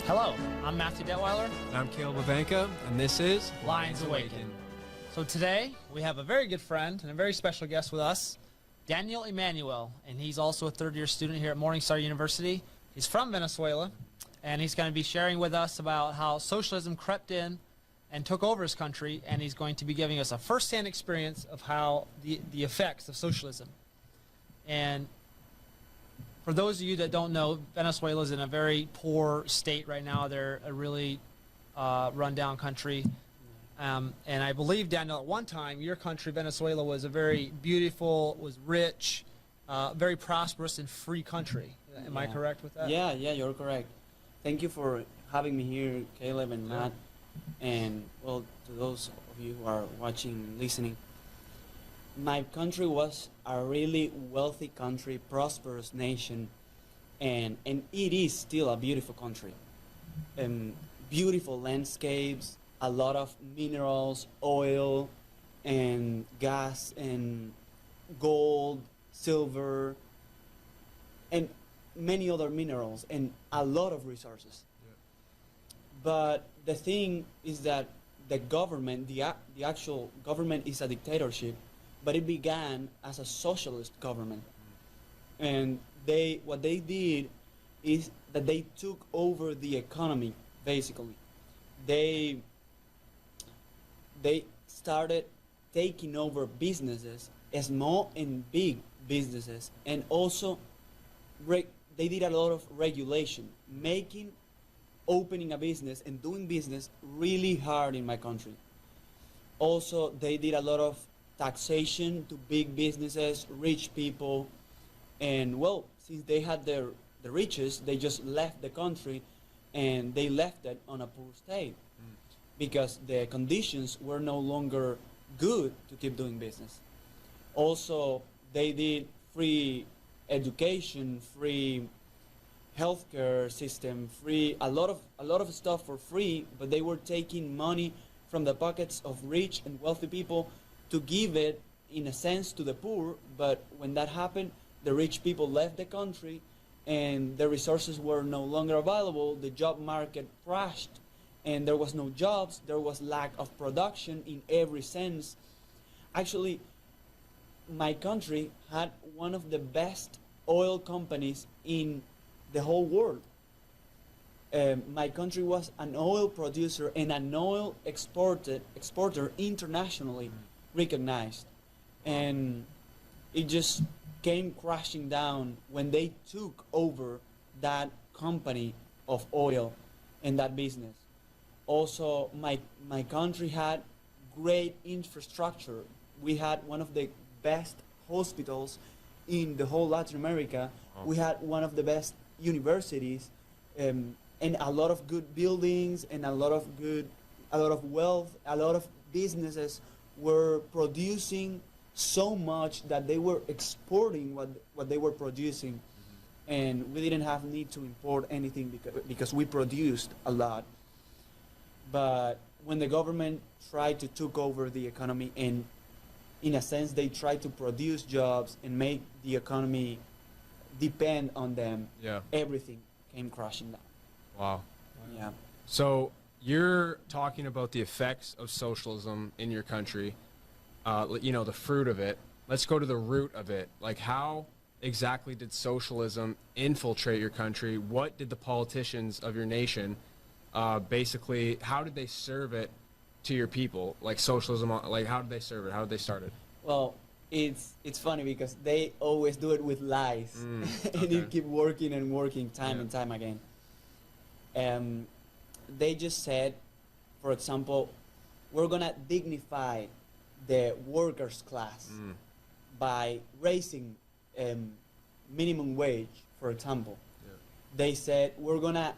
Hello, I'm Matthew Detweiler. And I'm Caleb Bavanka, and this is Lions Awaken. So today, we have a very good friend and a very special guest with us, Daniel Emanuel, and he's also a third-year student here at Morningstar University. He's from Venezuela, and he's going to be sharing with us about how socialism crept in and took over his country, and he's going to be giving us a first-hand experience of how the effects of socialism. And for those of you that don't know, Venezuela is in a very poor state right now. They're a really run-down country. And I believe, Daniel, at one time, your country, Venezuela, was a very beautiful, was rich, very prosperous and free country. Am I correct with that? Yeah, you're correct. Thank you for having me here, Caleb and Matt. And, well, to those of you who are watching and listening, my country was a really wealthy country, prosperous nation, and it is still a beautiful country. Beautiful landscapes, a lot of minerals, oil, and gas, and gold, silver, and many other minerals, and a lot of resources. Yeah. But the thing is that the government, the actual government is a dictatorship, but it began as a socialist government. And what they did is that they took over the economy, basically. They started taking over businesses, small and big businesses, and also they did a lot of regulation, making opening a business and doing business really hard in my country. Also, they did a lot of taxation to big businesses, rich people, and well, since they had the riches, they just left the country, and they left it on a poor state because the conditions were no longer good to keep doing business. Also, they did free education, free healthcare system, free a lot of stuff for free, but they were taking money from the pockets of rich and wealthy people to give it, in a sense, to the poor. But when that happened, the rich people left the country and the resources were no longer available. The job market crashed and there was no jobs. There was lack of production in every sense. Actually, my country had one of the best oil companies in the whole world. My country was an oil producer and an oil exporter internationally recognized, and it just came crashing down when they took over that company of oil and that business. Also, my country had great infrastructure. We had one of the best hospitals in the whole Latin America. We had one of the best universities, and a lot of good buildings, and a lot of wealth. A lot of businesses were producing so much that they were exporting what they were producing, and we didn't have need to import anything because we produced a lot. But when the government tried to take over the economy, and in a sense they tried to produce jobs and make the economy depend on them, everything came crashing down. Wow. Yeah. So you're talking about the effects of socialism in your country, the fruit of it. Let's go to the root of it. Like, how exactly did socialism infiltrate your country? What did the politicians of your nation, basically, how did they serve it to your people? Like socialism, like how did they serve it? How did they start it? Well, it's funny because they always do it with lies, and it keep working and working time and time again. They just said, for example, we're gonna dignify the workers' class by raising minimum wage, for example. They said we're gonna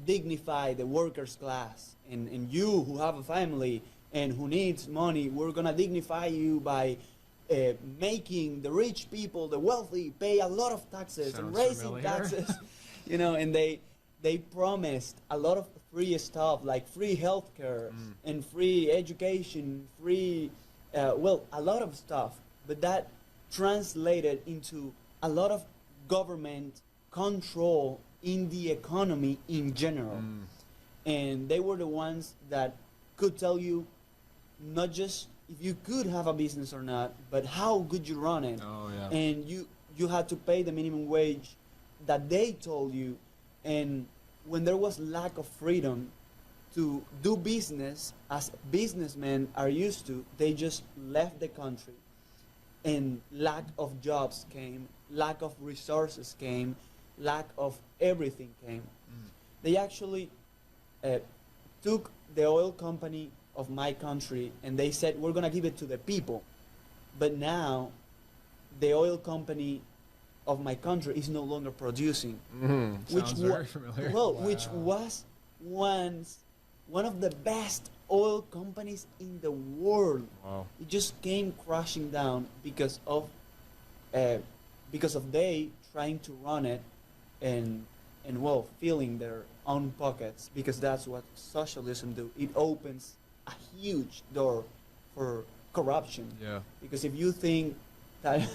dignify the workers' class, and you who have a family and who needs money, we're gonna dignify you by making the rich people, the wealthy, pay a lot of taxes. Sounds and raising familiar. taxes. And they promised a lot of free stuff, like free healthcare and free education, free a lot of stuff. But that translated into a lot of government control in the economy in general. And they were the ones that could tell you not just if you could have a business or not, but how could you run it. Oh, yeah. And you had to pay the minimum wage that they told you. And when there was lack of freedom to do business as businessmen are used to, they just left the country. And lack of jobs came, lack of resources came, lack of everything came. They actually took the oil company of my country and they said, we're going to give it to the people. But now the oil company of my country is no longer producing. Sounds very familiar. Well, which was once one of the best oil companies in the world. Wow. It just came crashing down because of they trying to run it and well, filling their own pockets, because that's what socialism do. It opens a huge door for corruption. Yeah. Because if you think that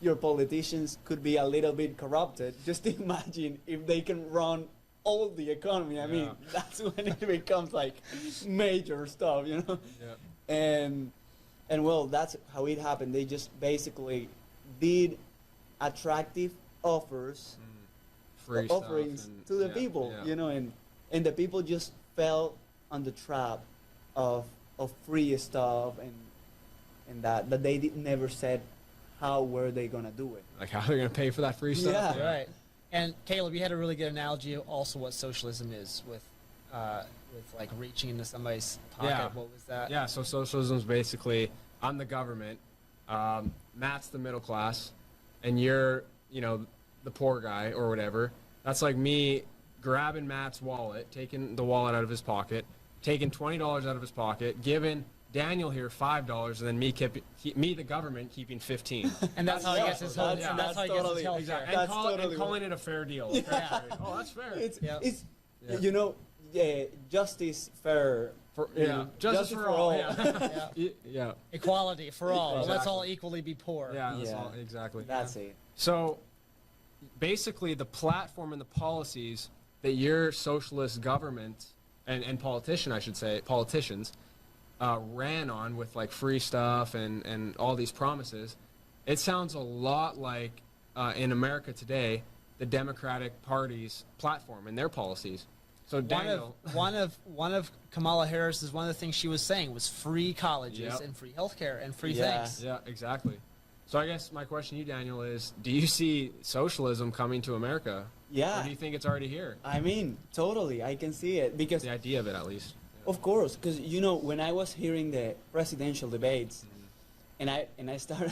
your politicians could be a little bit corrupted, just imagine if they can run all the economy. I mean, that's when it becomes like major stuff, you know? Yeah. And well, that's how it happened. They just basically did attractive offers, Free offerings stuff and, to the people, you know, and the people just fell on the trap of free stuff and that they never said how were they gonna do it. Like how they're gonna pay for that free stuff. Yeah. Right. And Caleb, you had a really good analogy of also what socialism is with like reaching into somebody's pocket. Yeah. What was that? Yeah, so socialism is basically, I'm the government, Matt's the middle class, and you're, you know, the poor guy or whatever. That's like me grabbing Matt's wallet, taking the wallet out of his pocket, taking $20 out of his pocket, giving Daniel here $5, and then me the government keeping 15. And that's how he gets his whole. That's- And that's how he that's gets his totally- health Exactly. care. And, That's totally calling it a fair deal. Yeah. Fair trade. Oh, that's fair. It's Yeah. you know, justice, fair. You know, Justice for all. Yeah. Yeah. Equality for all. Exactly. Let's all equally be poor. Yeah, that's Yeah. all, exactly. That's it. So basically the platform and the policies that your socialist government and politicians ran on with like free stuff and all these promises, it sounds a lot like in America today, the Democratic Party's platform and their policies. So Daniel, One of Kamala Harris's one of the things she was saying was free colleges Yep. and free healthcare and free Yeah. things. yeah, exactly. So I guess my question to you, Daniel, is do you see socialism coming to America? Yeah. Or do you think it's already here? I mean, totally. I can see it because, The idea of it, at least. of course, because you know, when I was hearing the presidential debates, and I started,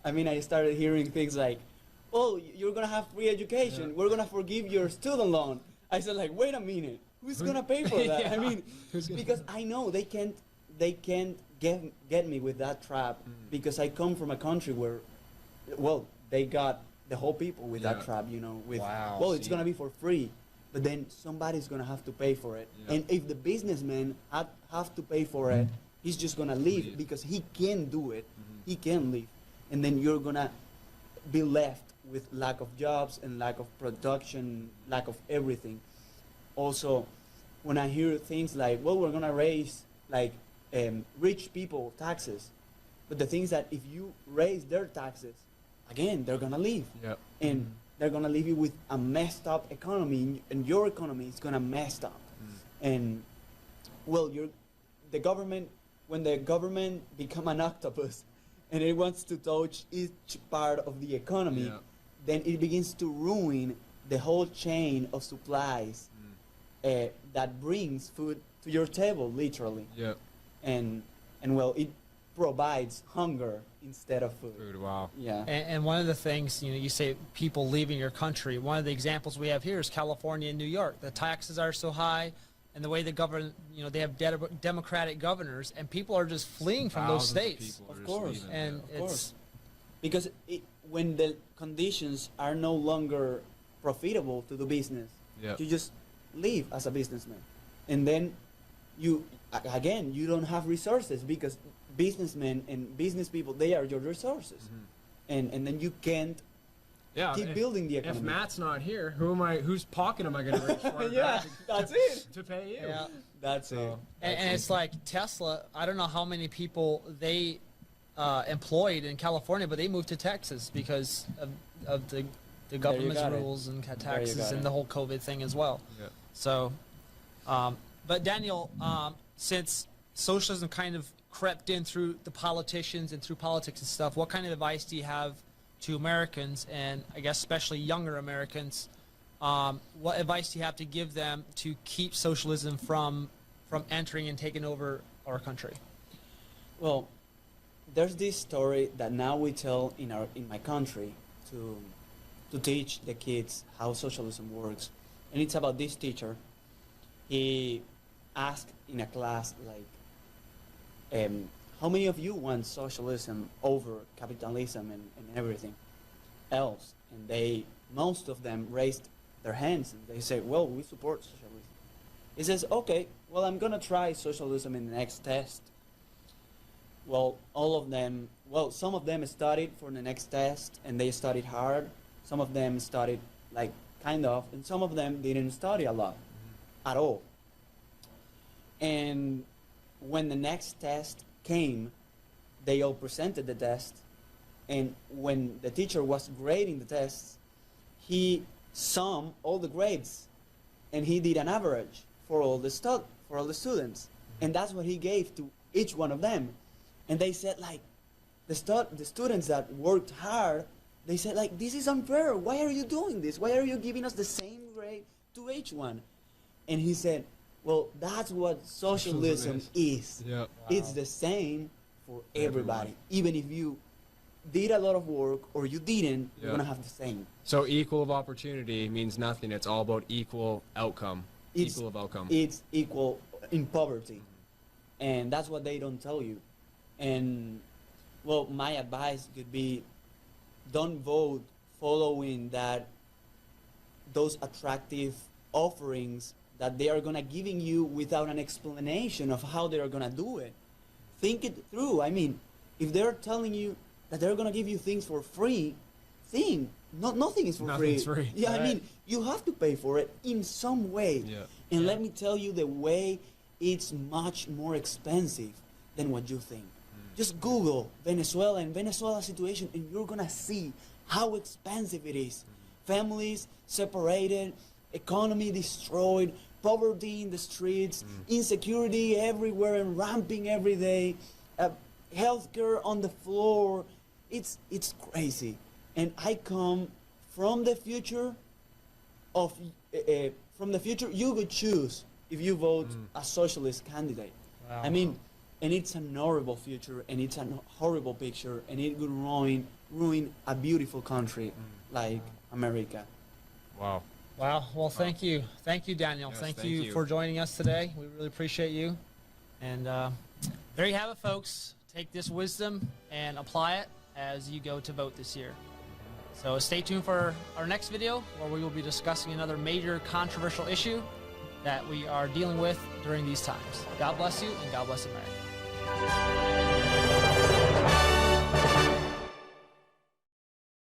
I started hearing things like, "Oh, you're gonna have free education. Yeah. We're gonna forgive your student loan." I said, like, wait a minute, who's gonna pay for that? Yeah. I mean, Who's gonna- because I know they can't get me with that trap because I come from a country where, well, they got the whole people with Yeah. that trap, you know, with, Wow. well, it's See. gonna be for free, but then somebody's gonna have to pay for it. Yeah. And if the businessman have to pay for it, he's just gonna leave Leave. because he can do it. He can leave. And then you're gonna be left with lack of jobs and lack of production, lack of everything. Also, when I hear things like, well, we're gonna raise like rich people taxes, but the thing is that if you raise their taxes, again, they're gonna leave, Yep. and they're gonna leave you with a messed up economy, and your economy is gonna messed up. And well, the government, when the government become an octopus, and it wants to touch each part of the economy, Yeah. then it begins to ruin the whole chain of supplies that brings food to your table, literally. Yep. And well, it provides hunger instead of food. Food. Wow. Yeah. And one of the things, you know, you say people leaving your country. One of the examples we have here is California and New York. The taxes are so high, and the way the government, you know, they have Democratic governors, and people are just fleeing from those Thousands of states. people are Of just course. leaving, And yeah. Of it's course. Because when the conditions are no longer profitable to do business, Yep. you just leave as a businessman. And then you don't have resources because businessmen and business people, they are your resources. And then you can't Yeah, keep building the economy. If Matt's not here, whose pocket am I going to reach for? Yeah, that's it. To pay you. Yeah. That's it. And it's like Tesla. I don't know how many people they employed in California, but they moved to Texas because of the government's got it. rules and There you taxes got and it. the whole COVID thing as well. Yeah. So, but Daniel, since socialism kind of crept in through the politicians and through politics and stuff, what kind of advice do you have to Americans, and I guess especially younger Americans? What advice do you have to give them to keep socialism from entering and taking over our country? Well, there's this story that now we tell in my country to teach the kids how socialism works, and it's about this teacher. He asked in a class like, how many of you want socialism over capitalism and everything else? And most of them raised their hands and they say, well, we support socialism. He says, okay, well, I'm gonna try socialism in the next test. Well, some of them studied for the next test and they studied hard. Some of them studied like kind of, and some of them didn't study a lot at all. And when the next test came, they all presented the test, and when the teacher was grading the tests, he summed all the grades, and he did an average for all the students, and that's what he gave to each one of them. And they said like, the students that worked hard, they said like, this is unfair. Why are you doing this? Why are you giving us the same grade to each one? And he said, well, that's what socialism is. Yeah. It's the same for everybody. Even if you did a lot of work or you didn't, you're going to have the same. So equal of opportunity means nothing. It's all about equal outcome. Equal of outcome. It's equal in poverty. And that's what they don't tell you. And, well, my advice could be, don't vote following those attractive offerings that they are gonna giving you without an explanation of how they are gonna do it. Think it through. I mean, if they're telling you that they're gonna give you things for free, nothing is for Nothing's free. free. Yeah, Right. I mean, you have to pay for it in some way. Yeah. And let me tell you, the way it's much more expensive than what you think. Just Google Venezuela situation, and you're gonna see how expensive it is. Families separated, economy destroyed, poverty in the streets, insecurity everywhere and ramping every day, healthcare on the floor. It's crazy. And I come from the future you could choose if you vote a socialist candidate. Wow. I mean, and it's an horrible future, and it's a horrible picture, and it could ruin a beautiful country like America. Wow. Wow. Well, thank you, Daniel. Yes, thank thank you you. for joining us today. We really appreciate you. And there you have it, folks. Take this wisdom and apply it as you go to vote this year. So stay tuned for our next video, where we will be discussing another major controversial issue that we are dealing with during these times. God bless you, and God bless America.